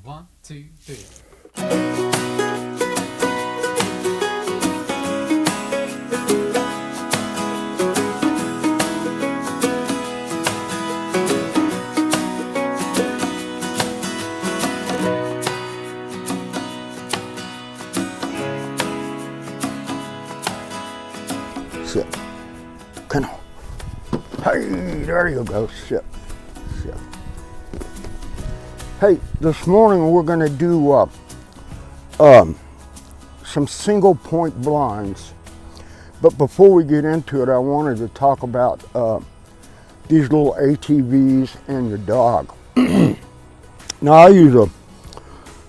1, 2, 3. Sit. Come on. Hey, there you go. Sit. Sit. Hey, this morning we're going to do some single point blinds. But before we get into it, I wanted to talk about these little ATVs and your dog. Now, I use a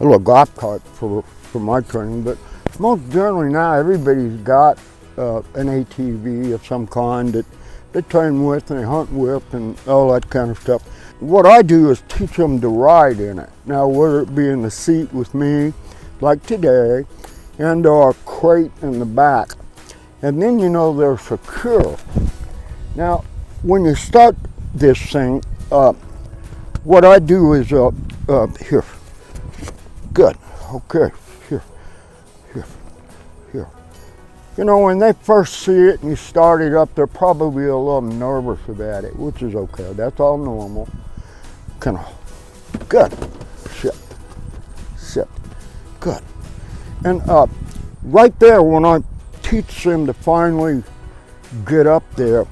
little golf cart for my training, but most generally now everybody's got an ATV of some kind that they train with and they hunt with and all that kind of stuff. What I do is teach them to ride in it. Now, whether it be in the seat with me, like today, and our crate in the back. And then you know they're secure. Now, when you start this thing, what I do is, here, good, okay, here. You know, when they first see it and you start it up, they're probably a little nervous about it, which is okay. That's all normal. Kind of, good. Sit, good. And right there, when I teach them to finally get up there,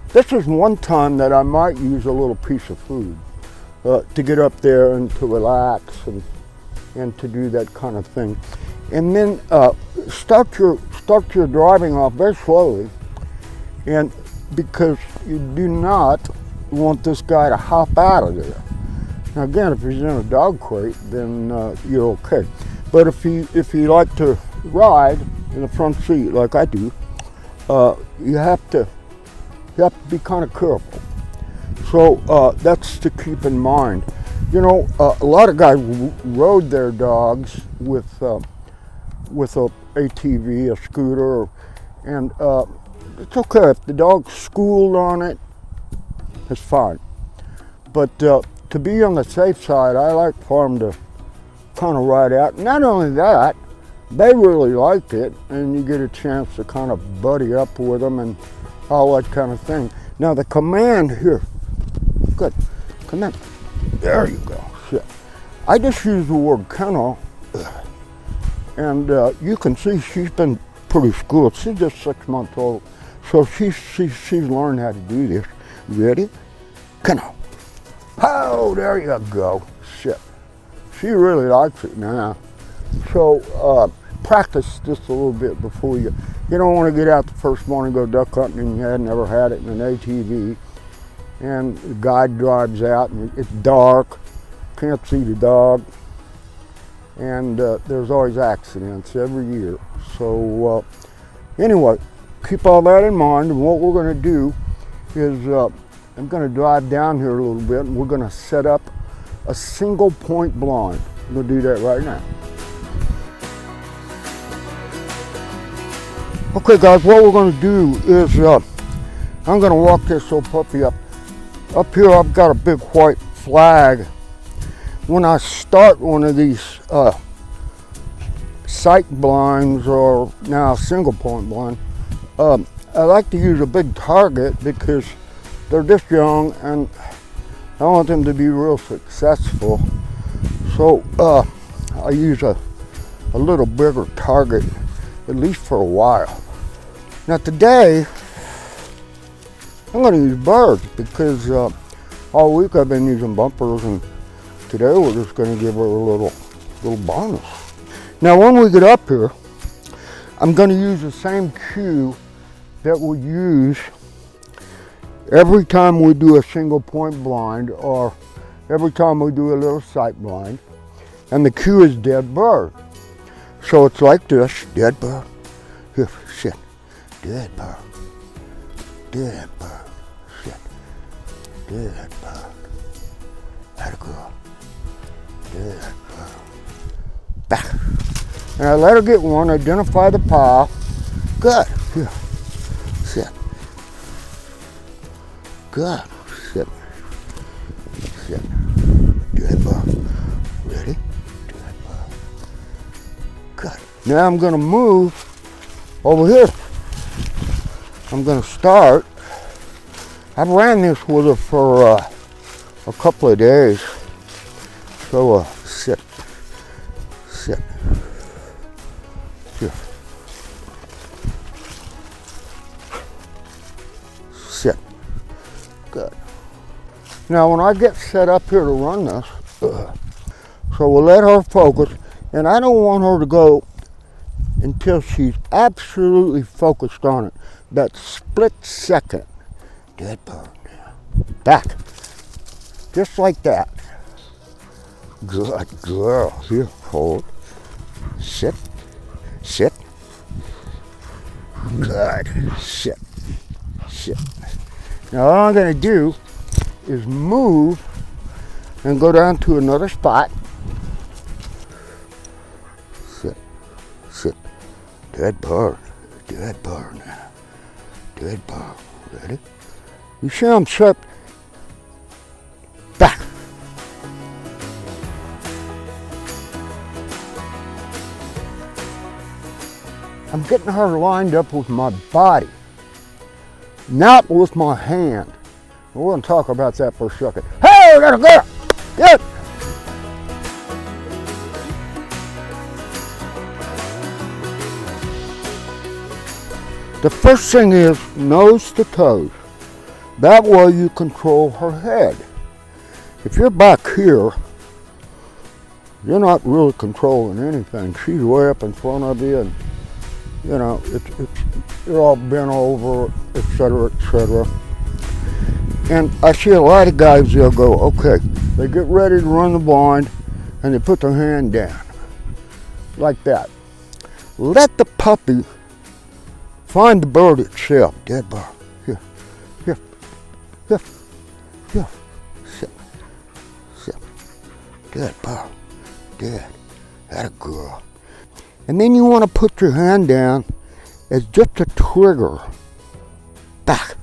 this is one time that I might use a little piece of food to get up there and to relax and to do that kind of thing. And then start your driving off very slowly, and because you do not want this guy to hop out of there. Now again, if he's in a dog crate, then you're okay. But if you like to ride in the front seat like I do, you have to be kind of careful. So that's to keep in mind. You know, a lot of guys rode their dogs with a ATV, a scooter, and it's okay if the dog's schooled on it. It's fine. But to be on the safe side, I like for them to kind of ride out. Not only that, they really like it, and you get a chance to kind of buddy up with them and all that kind of thing. Now the command here, good, command, there you go, shit. I just use the word kennel, and you can see she's been pretty schooled. She's just 6 months old, so she's learned how to do this. Ready? Kennel. Oh, there you go. Shit. She really likes it now. So practice just a little bit before you don't want to get out the first morning and go duck hunting and you had never had it in an ATV. And the guide drives out and it's dark, can't see the dog. And there's always accidents every year. So anyway, keep all that in mind. And what we're going to do is I'm going to drive down here a little bit and we're going to set up a single point blind. I'm going to do that right now. Okay guys, what we're going to do is I'm going to walk this little puppy up. Up here I've got a big white flag. When I start one of these sight blinds, or now single point blind, I like to use a big target because they're just young and I want them to be real successful. So I use a little bigger target, at least for a while. Now today, I'm going to use birds because all week I've been using bumpers, and today we're just going to give her a little bonus. Now when we get up here, I'm going to use the same cue that we use every time we do a single point blind or every time we do a little sight blind. And the cue is dead bird. So it's like this, dead bird, here, sit, dead bird, dead bird, sit, dead bird, let it go, dead bird, back. And I let her get one, identify the paw, good, here, sit, good, sit, dead bird, ready, Now I'm going to move over here. I'm going to start. I've ran this with her for a couple of days. So sit. Sit. Sit. Good. Now when I get set up here to run this, so we'll let her focus, and I don't want her to go until she's absolutely focused on it. That split second. Dead bird now. Back. Just like that. Good girl. Here, hold. Sit. Sit. Good. Sit. Sit. Now all I'm going to do is move and go down to another spot. Sit. Sit. Dead bird. Dead bird now. Dead bird. Ready? You see I'm sharp. Back. I'm getting her lined up with my body, not with my hand. We're going to talk about that for a second. Hey, there go. Good. The first thing is nose to toes. That way you control her head. If you're back here, you're not really controlling anything. She's way up in front of you, and you know, you're all bent over, etc., etc. And I see a lot of guys, they'll go, okay, they get ready to run the blind, and they put their hand down, like that. Let the puppy find the bird itself. Dead bird. Here, here, here, here. Sit, sit. Dead bird. Dead. That a girl. And then you want to put your hand down as just a trigger. Back.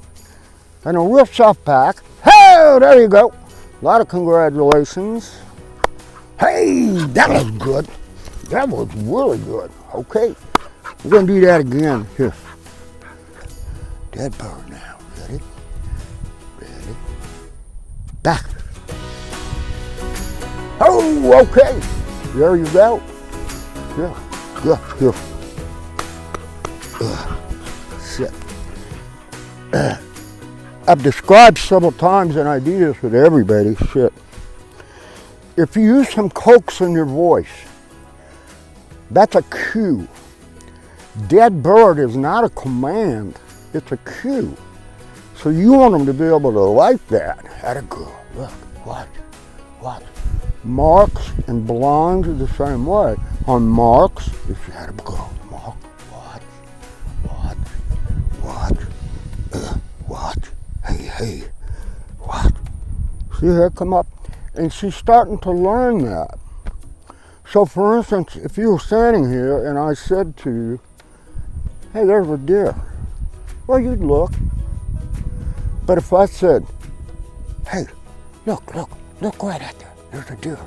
And a real soft back. Hey, there you go. A lot of congratulations. Hey, that was good. That was really good. Okay. We're going to do that again. Here. Dead bird now. Ready? Ready? Back. Oh, okay. There you go. Yeah. Good. Here. Sit. I've described several times, and I do this with everybody. Sit. If you use some coax in your voice, that's a cue. Dead bird is not a command, it's a cue. So you want them to be able to like that. Atta girl. Look, watch, watch. Marks and blinds are the same way. On marks, it's atta girl. Mark, watch, watch, watch, watch. Hey, hey, watch. See her come up? And she's starting to learn that. So for instance, if you were standing here and I said to you, hey, there's a deer. Well, you'd look. But if I said, hey, look right out there, there's a deer.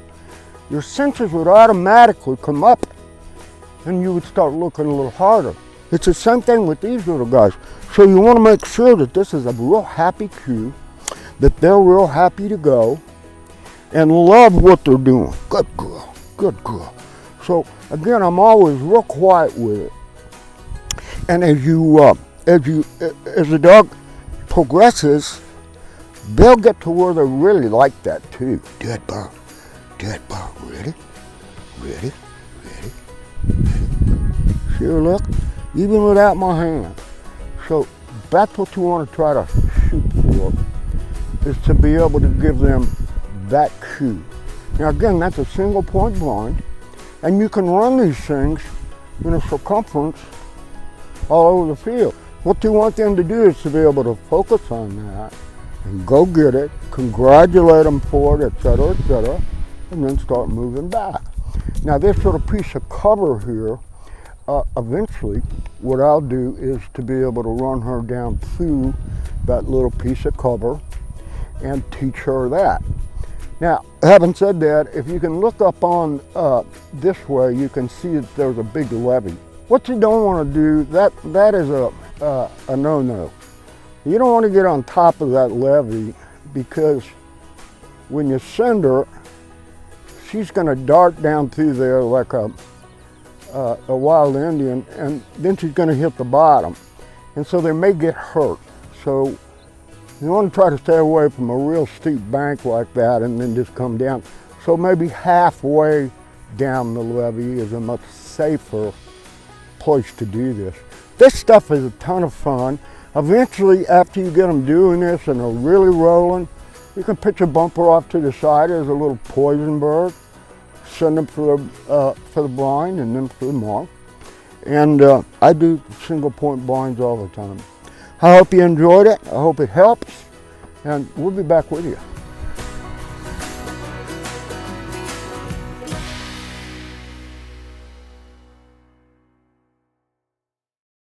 Your senses would automatically come up and you would start looking a little harder. It's the same thing with these little guys. So you want to make sure that this is a real happy cue, that they're real happy to go and love what they're doing. Good girl, good girl. So again, I'm always real quiet with it. And as the dog progresses, they'll get to where they really like that too. Dead bird, ready, ready, ready, ready. See her look? Even without my hand. So that's what you want to try to shoot for, is to be able to give them that cue. Now again, that's a single point blind, and you can run these things in a circumference all over the field. What you want them to do is to be able to focus on that and go get it, congratulate them for it, etc., etc., and then start moving back. Now this little piece of cover here, eventually what I'll do is to be able to run her down through that little piece of cover and teach her that. Now, having said that, if you can look up on this way, you can see that there's a big levee. What you don't want to do, that is a no-no. You don't want to get on top of that levee, because when you send her, she's going to dart down through there like a wild Indian, and then she's going to hit the bottom. And so they may get hurt. So you want to try to stay away from a real steep bank like that and then just come down. So maybe halfway down the levee is a much safer place to do this. This stuff is a ton of fun. Eventually, after you get them doing this and they're really rolling, you can pitch a bumper off to the side as a little poison bird, send them for the blind and then for the mark. And I do single point blinds all the time. I hope you enjoyed it. I hope it helps. And we'll be back with you.